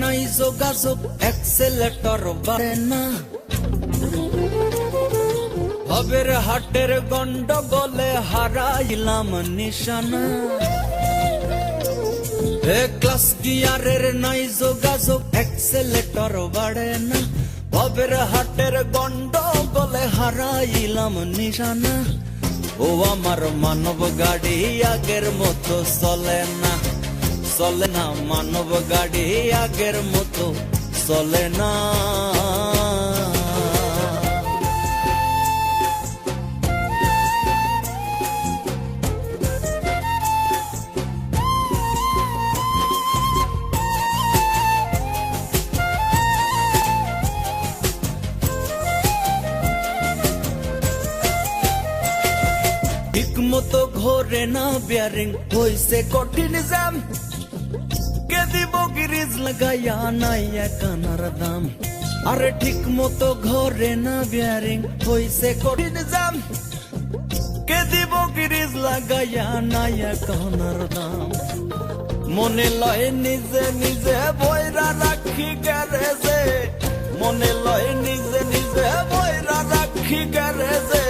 নাই যোগাযোগ অ্যাক্সেলেটর বাড়ে না, ভবের হাটের গন্ডগোলে হারাইলাম নিশানা। ক্লাস গিয়ারের নাই যোগাযোগ অ্যাক্সেলেটর বাড়ে না, ভবের হাটের গন্ডগোলে হারাইলাম নিশানা। ও আমার মানব গাড়ি আগের মতো চলে না, চলে না মানব গাড়ি আগের মতো চলে না। ঠিক মতো ঘোরে না বিয়ারিং, হইছে কঠিন জ্যাম, কে দিব গিরিজ লাগাইয়া নাই কানার দাম। আরে ঠিক মতো ঘোরে না বিয়ারিং, হইছে কঠিন জ্যাম, কে দিব গিরিজ লাগাইয়া নাই কানার দাম। মনে লয় নিজে নিজে বইরা রাখি গ্যারেজে, মনে লয় নিজে নিজে বইরা রাখি গ্যারেজে।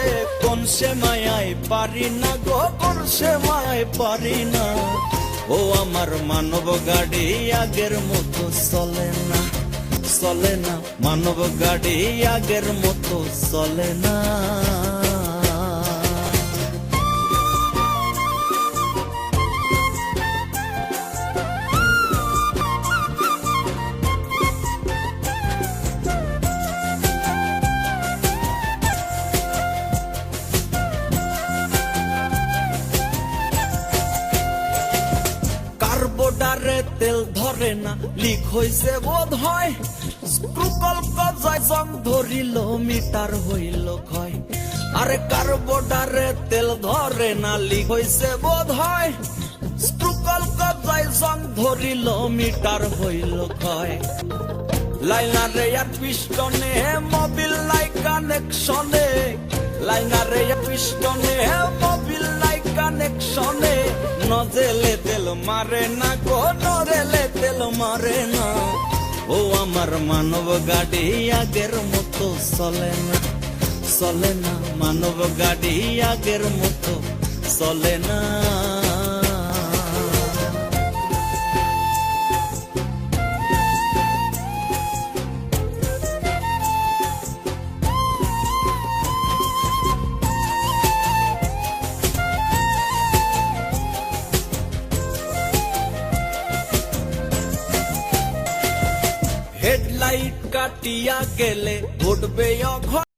কোন সে মায়ায় পারি না গো, কোন সে মায়ায় পারি না। ও আমার মানব গাড়ি আগের মতো চলে না, চলে না মানব গাড়ি আগের মতো চলে না। কার্বোডারে তেল ধরে না, লিক হইছে বোধ হয়, স্ক্রুকল কজায় জং ধরিল মিটার হইল ক্ষয়। আরে কার্বোডারে তেল ধরে না, লিক হইছে বোধ হয়, স্ক্রুকল কজায় জং ধরিল মিটার হইল ক্ষয়। লাইনারে আর পিস্টনে মোবিল নাই কানেকশনে, লাইনারে আর পিস্টনে মোবিল নাই কানেকশনে। নজেলে তেল মারে না গো, নজেলে তেল মারে না। ও আমার মানব গাড়ি আগের মতো চলে না, চলে না মানব গাড়ি আগের মতো চলে না। হেডলাইট কাটিয়া গেলে ঘটবে অঘটন।